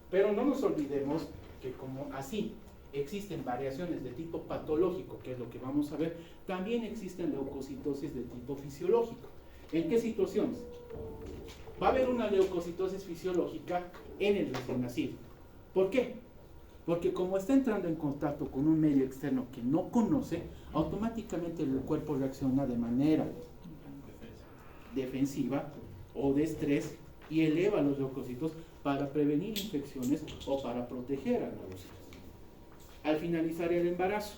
Pero no nos olvidemos que como así existen variaciones de tipo patológico, que es lo que vamos a ver, también existen leucocitosis de tipo fisiológico. ¿En qué situaciones? Va a haber una leucocitosis fisiológica en el recién nacido. ¿Por qué? Porque como está entrando en contacto con un medio externo que no conoce, automáticamente el cuerpo reacciona de manera defensiva o de estrés y eleva los leucocitos para prevenir infecciones o para proteger a los hijos. Al finalizar el embarazo,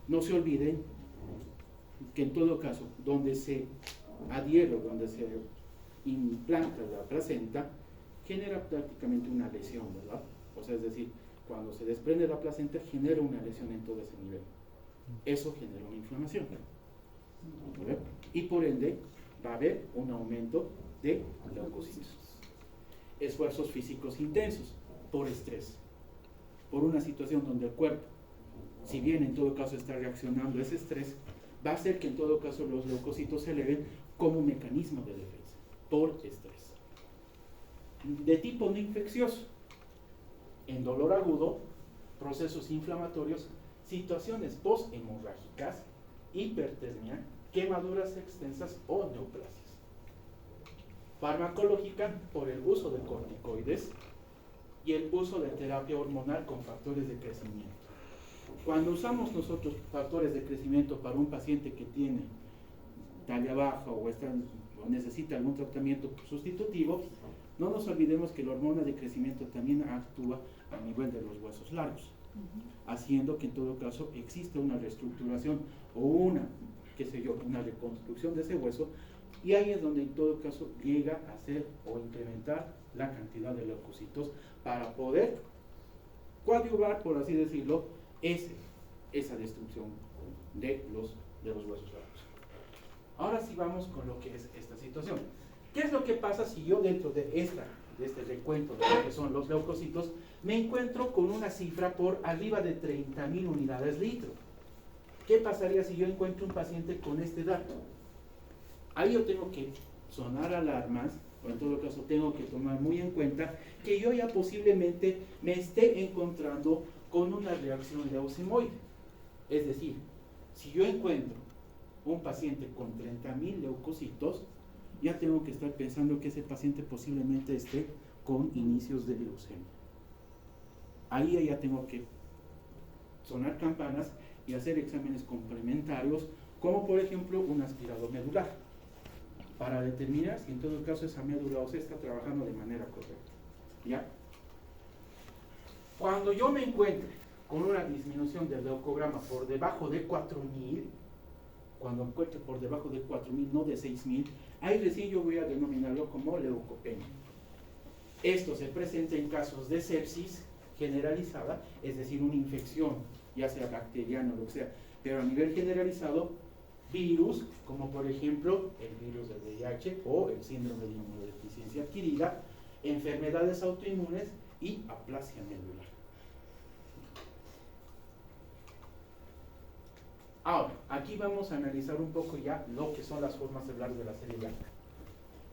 no se olviden que en todo caso, donde se adhiere o donde se implanta la placenta, genera prácticamente una lesión, ¿verdad? O sea, es decir, cuando se desprende la placenta, genera una lesión en todo ese nivel. Eso genera una inflamación. ¿Verdad? Y por ende, va a haber un aumento de leucocitos. Esfuerzos físicos intensos por estrés, por una situación donde el cuerpo, si bien en todo caso está reaccionando a ese estrés, va a hacer que en todo caso los leucocitos se eleven como mecanismo de defensa, por estrés. De tipo no infeccioso, en dolor agudo, procesos inflamatorios, situaciones posthemorrágicas, hipertermia, quemaduras extensas o neoplasias. Farmacológica por el uso de corticoides y el uso de terapia hormonal con factores de crecimiento. Cuando usamos nosotros factores de crecimiento para un paciente que tiene talla baja o necesita algún tratamiento sustitutivo, no nos olvidemos que la hormona de crecimiento también actúa a nivel de los huesos largos, haciendo que en todo caso existe una reestructuración o una reconstrucción de ese hueso, y ahí es donde en todo caso llega a hacer o incrementar la cantidad de leucocitos para poder coadyuvar, por así decirlo, esa destrucción de los huesos largos. Ahora sí vamos con lo que es esta situación. ¿Qué es lo que pasa si yo dentro de este recuento de lo que son los leucocitos me encuentro con una cifra por arriba de 30.000 unidades litro? ¿Qué pasaría si yo encuentro un paciente con este dato? ahí yo tengo que sonar alarmas, o en todo caso tengo que tomar muy en cuenta que yo ya posiblemente me esté encontrando con una reacción leucemoide. Es decir, si yo encuentro un paciente con 30.000 leucocitos, ya tengo que estar pensando que ese paciente posiblemente esté con inicios de leucemia. Ahí ya tengo que sonar campanas y hacer exámenes complementarios, como por ejemplo un aspirado medular, para determinar si en todo caso esa médula ósea está trabajando de manera correcta. ¿Ya? Cuando yo me encuentre con una disminución del leucograma por debajo de 4.000, cuando encuentre por debajo de 4.000, no de 6.000, ahí recién yo voy a denominarlo como leucopenia. Esto se presenta en casos de sepsis generalizada, es decir, una infección, ya sea bacteriana o lo que sea, pero a nivel generalizado, virus, como por ejemplo el virus del VIH o el síndrome de inmunodeficiencia adquirida, enfermedades autoinmunes y aplasia medular. Ahora, aquí vamos a analizar un poco ya lo que son las formas celulares de la serie blanca.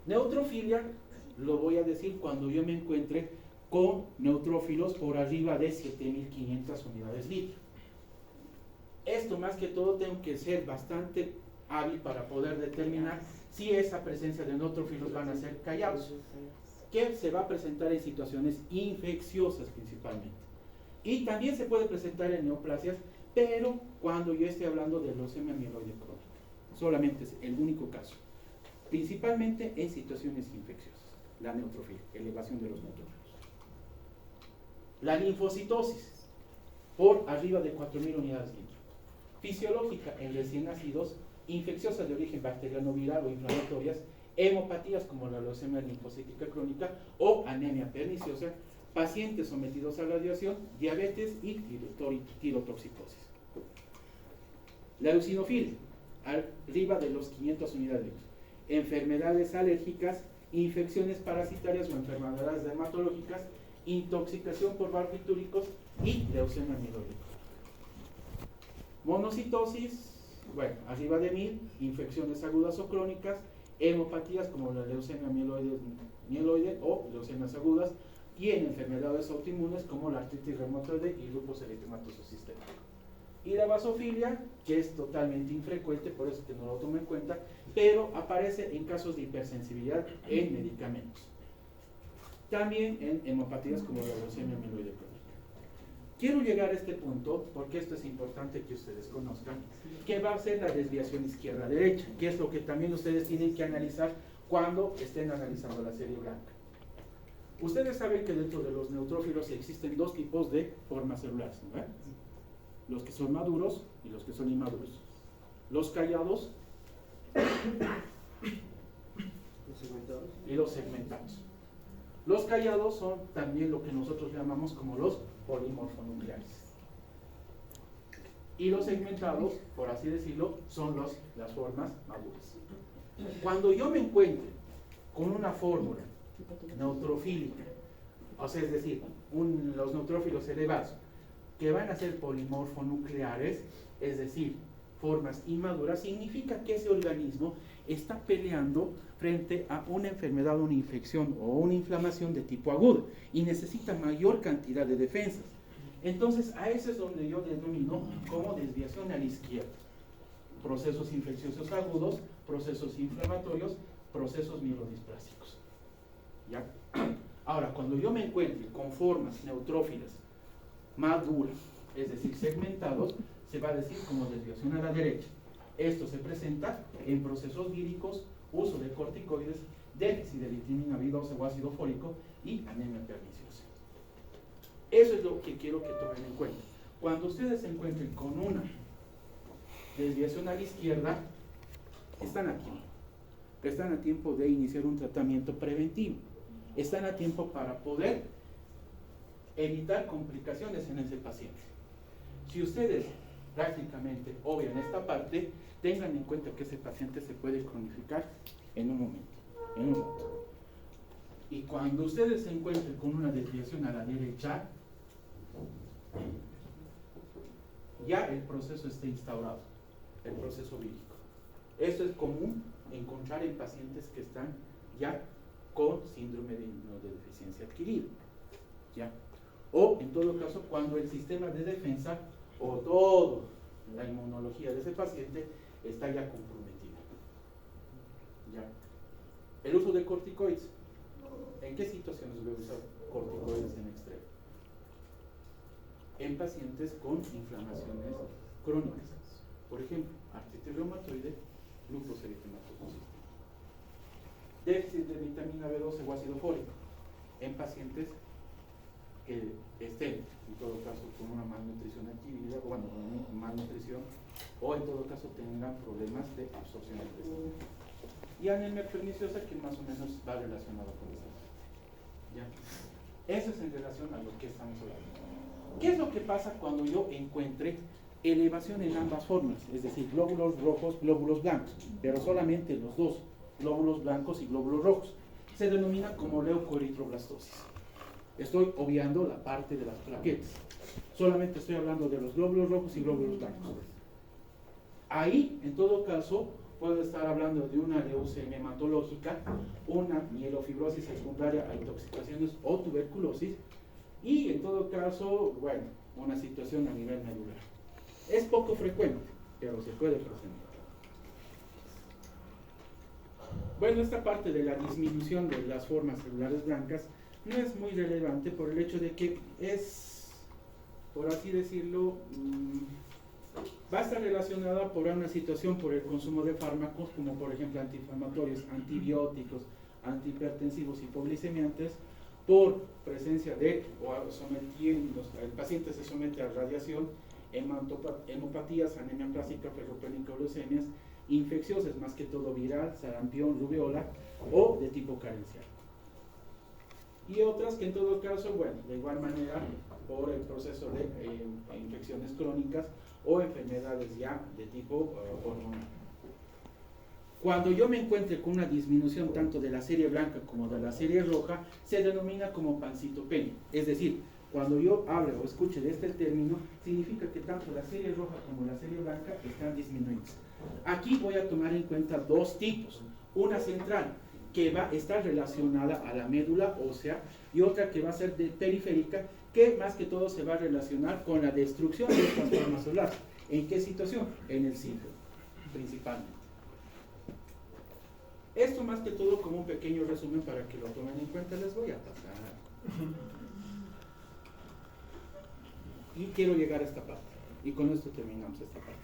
Neutrofilia, lo voy a decir cuando yo me encuentre con neutrófilos por arriba de 7.500 unidades litro. Esto más que todo tengo que ser bastante hábil para poder determinar si esa presencia de neutrófilos van a ser callados, que se va a presentar en situaciones infecciosas principalmente. Y también se puede presentar en neoplasias, pero cuando yo esté hablando de leucemia mieloide crónica, solamente es el único caso, principalmente en situaciones infecciosas, la neutrofilia, elevación de los neutrófilos. La linfocitosis, por arriba de 4.000 unidades litro. Fisiológica en recién nacidos, infecciosas de origen bacteriano viral o inflamatorias, hemopatías como la leucemia linfocítica crónica o anemia perniciosa, pacientes sometidos a radiación, diabetes y tirotoxicosis. La eosinofilia, arriba de los 500 unidades litro. Enfermedades alérgicas, infecciones parasitarias o enfermedades dermatológicas, intoxicación por barbitúricos y leucemia mieloide. Monocitosis, bueno, arriba de 1.000, infecciones agudas o crónicas, hemopatías como la leucemia mieloide o leucemias agudas, y en enfermedades autoinmunes como la artritis reumatoide y lupus eritematoso sistémico. Y la basofilia, que es totalmente infrecuente, por eso que no lo tomo en cuenta, pero aparece en casos de hipersensibilidad en medicamentos. También en hemopatías como la leucemia mieloide crónica. Quiero llegar a este punto, porque esto es importante que ustedes conozcan, que va a ser la desviación izquierda-derecha, que es lo que también ustedes tienen que analizar cuando estén analizando la serie blanca. Ustedes saben que dentro de los neutrófilos existen dos tipos de formas celulares, ¿no? Los que son maduros y los que son inmaduros. Los callados y los segmentados. Los callados son también lo que nosotros llamamos como los polimorfonucleares. Y los segmentados, por así decirlo, son las formas maduras. Cuando yo me encuentre con una fórmula neutrofílica, o sea, es decir, los neutrófilos elevados, que van a ser polimorfonucleares, es decir, formas inmaduras, significa que ese organismo está peleando frente a una enfermedad, una infección o una inflamación de tipo agudo y necesita mayor cantidad de defensas. Entonces, a eso es donde yo denomino como desviación a la izquierda. Procesos infecciosos agudos, procesos inflamatorios, procesos mielodisplásicos. ¿Ya? Ahora, cuando yo me encuentre con formas neutrófilas maduras, es decir, segmentados, se va a decir como desviación a la derecha. Esto se presenta en procesos víricos, uso de corticoides, déficit de litimina B12 o ácido fólico y anemia perniciosa. Eso es lo que quiero que tomen en cuenta. Cuando ustedes se encuentren con una desviación a la izquierda, están a tiempo. Están a tiempo de iniciar un tratamiento preventivo. Están a tiempo para poder evitar complicaciones en ese paciente. Si ustedes prácticamente obvian esta parte, tengan en cuenta que ese paciente se puede cronificar en un momento. Y cuando ustedes se encuentren con una desviación a la derecha, ya el proceso está instaurado, el proceso vírico. Eso es común encontrar en pacientes que están ya con síndrome de inmunodeficiencia adquirida, ¿ya? O en todo caso cuando el sistema de defensa o toda la inmunología de ese paciente está ya comprometida, ¿ya? El uso de corticoides. ¿En qué situaciones voy a usar corticoides en extremo? En pacientes con inflamaciones crónicas, por ejemplo, artritis reumatoide, lupus eritematoso sistémico. Déficit de vitamina B12 o ácido fólico en pacientes que estén, en todo caso, con una malnutrición adquirida, o bueno, una malnutrición, o en todo caso tengan problemas de absorción intestinal. Y anemia perniciosa, que más o menos va relacionado con esta. ¿Ya? Eso es en relación a lo que estamos hablando. ¿Qué es lo que pasa cuando yo encuentre elevación en ambas formas? Es decir, glóbulos rojos, glóbulos blancos, pero solamente los dos, glóbulos blancos y glóbulos rojos. Se denomina como leucoeritroblastosis. Estoy obviando la parte de las plaquetas. Solamente estoy hablando de los glóbulos rojos y glóbulos blancos. Ahí, en todo caso, puedo estar hablando de una leucemia hematológica, una mielofibrosis secundaria a intoxicaciones o tuberculosis, y en todo caso, bueno, una situación a nivel medular. Es poco frecuente, pero se puede presentar. Bueno, esta parte de la disminución de las formas celulares blancas no es muy relevante por el hecho de que es, por así decirlo, va a estar relacionada por una situación por el consumo de fármacos, como por ejemplo antiinflamatorios, antibióticos, antihipertensivos, hipoglicemiantes, por presencia de, o sometiendo, el paciente se somete a radiación, hemopatías, anemia plástica, ferropénica o leucemias, infecciosas, más que todo viral, sarampión, rubeola, o de tipo carencial. Y otras que en todo caso, bueno, de igual manera, por el proceso de infecciones crónicas o enfermedades ya de tipo hormonal. Cuando yo me encuentre con una disminución tanto de la serie blanca como de la serie roja, se denomina como pancitopenia. Es decir, cuando yo hable o escuche de este término, significa que tanto la serie roja como la serie blanca están disminuidas. Aquí voy a tomar en cuenta dos tipos. Una central, que va a estar relacionada a la médula ósea, y otra que va a ser periférica, que más que todo se va a relacionar con la destrucción de estas formas celulares. ¿En qué situación? En el ciclo, principalmente. Esto más que todo como un pequeño resumen para que lo tomen en cuenta, les voy a pasar. Y quiero llegar a esta parte, y con esto terminamos esta parte.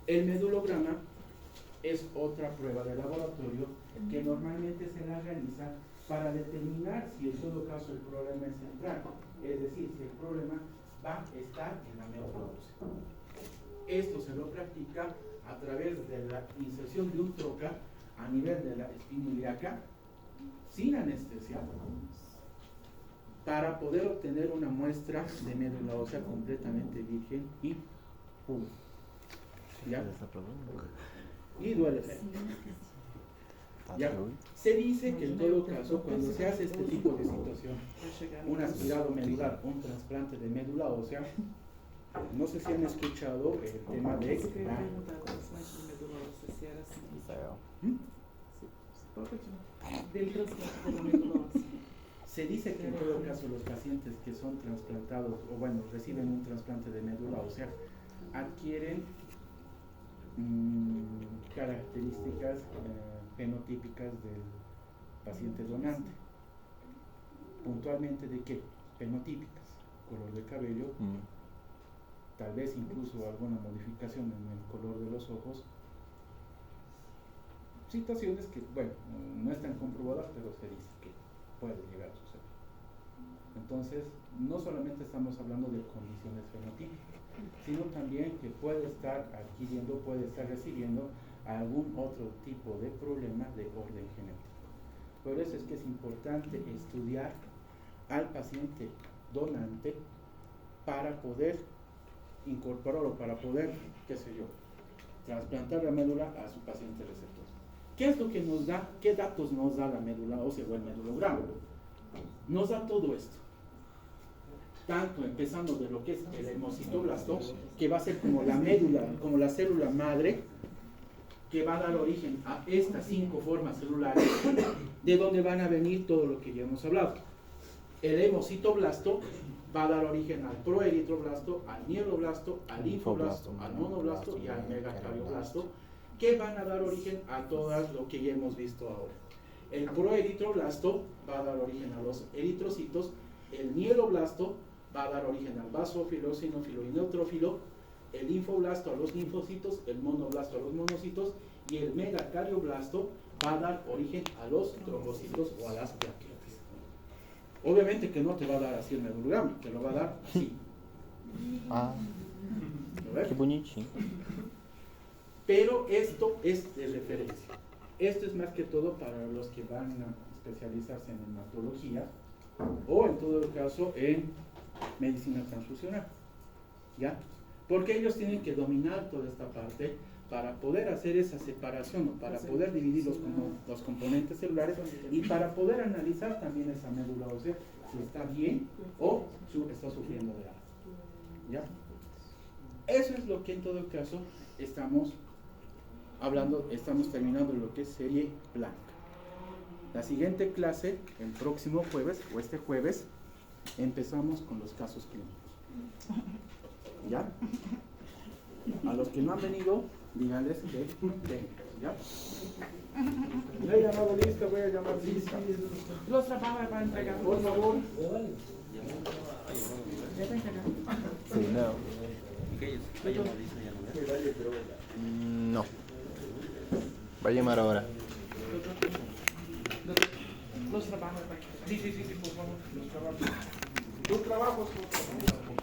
El medulograma es otra prueba de laboratorio que normalmente se la realiza para determinar si en todo caso el problema es central, es decir, si el problema va a estar en la médula ósea. Esto se lo practica a través de la inserción de un trocar a nivel de la espina ilíaca, sin anestesia, para poder obtener una muestra de médula ósea completamente virgen y pura. ¿Ya? Y duele feo. ¿Ya? Se dice que en todo caso, cuando se hace este tipo de situación, un aspirado medular, un trasplante de médula ósea, no sé si han escuchado el tema de se dice que en todo caso los pacientes que son trasplantados, o bueno, reciben un trasplante de médula ósea, adquieren características fenotípicas del paciente donante. Puntualmente, ¿de qué? Fenotípicas: color de cabello, tal vez incluso alguna modificación en el color de los ojos, situaciones que, bueno, no están comprobadas, pero se dice que puede llegar a suceder. Entonces, no solamente estamos hablando de condiciones fenotípicas, sino también que puede estar adquiriendo, puede estar recibiendo algún otro tipo de problema de orden genético. Por eso es que es importante estudiar al paciente donante para poder incorporarlo, para poder, qué sé yo, trasplantar la médula a su paciente receptor. ¿Qué es lo que nos da? ¿Qué datos nos da la médula ósea o el medulograma? Nos da todo esto. Tanto empezando de lo que es el hemocitoblasto, que va a ser como la médula, como la célula madre, que va a dar origen a estas 5 formas celulares, de donde van a venir todo lo que ya hemos hablado. El hemocitoblasto va a dar origen al proeritroblasto, al mieloblasto, al linfoblasto, al monoblasto y al megacardioblasto, que van a dar origen a todas lo que ya hemos visto ahora. El proeritroblasto va a dar origen a los eritrocitos, el mieloblasto va a dar origen al basófilo, eosinófilo y neutrófilo, el linfoblasto a los linfocitos, el monoblasto a los monocitos y el megacardioblasto va a dar origen a los trombocitos o a las plaquetas. Obviamente que no te va a dar así el medulograma, te lo va a dar así. Ah, ¿Lo ves? qué bonitinho. Pero esto es de referencia. Esto es más que todo para los que van a especializarse en hematología o en todo caso en medicina transfusional. ¿Ya? Porque ellos tienen que dominar toda esta parte para poder hacer esa separación, o para poder dividir los componentes celulares y para poder analizar también esa médula ósea si está bien o si está sufriendo de algo. ¿Ya? Eso es lo que en todo caso estamos hablando, estamos terminando lo que es serie blanca. La siguiente clase, el próximo jueves o este jueves, empezamos con los casos clínicos. ¿Ya? A los que no han venido, díganles que vengan. ¿Ya? No he llamado lista, voy a llamar lista. Los trabajos para entregar. Por favor. ¿Ya te entregaron? Sí, no. No. Va a llamar ahora. Los trabajos para entregar. Sí, por favor, los trabajos. Tus trabajos, por favor.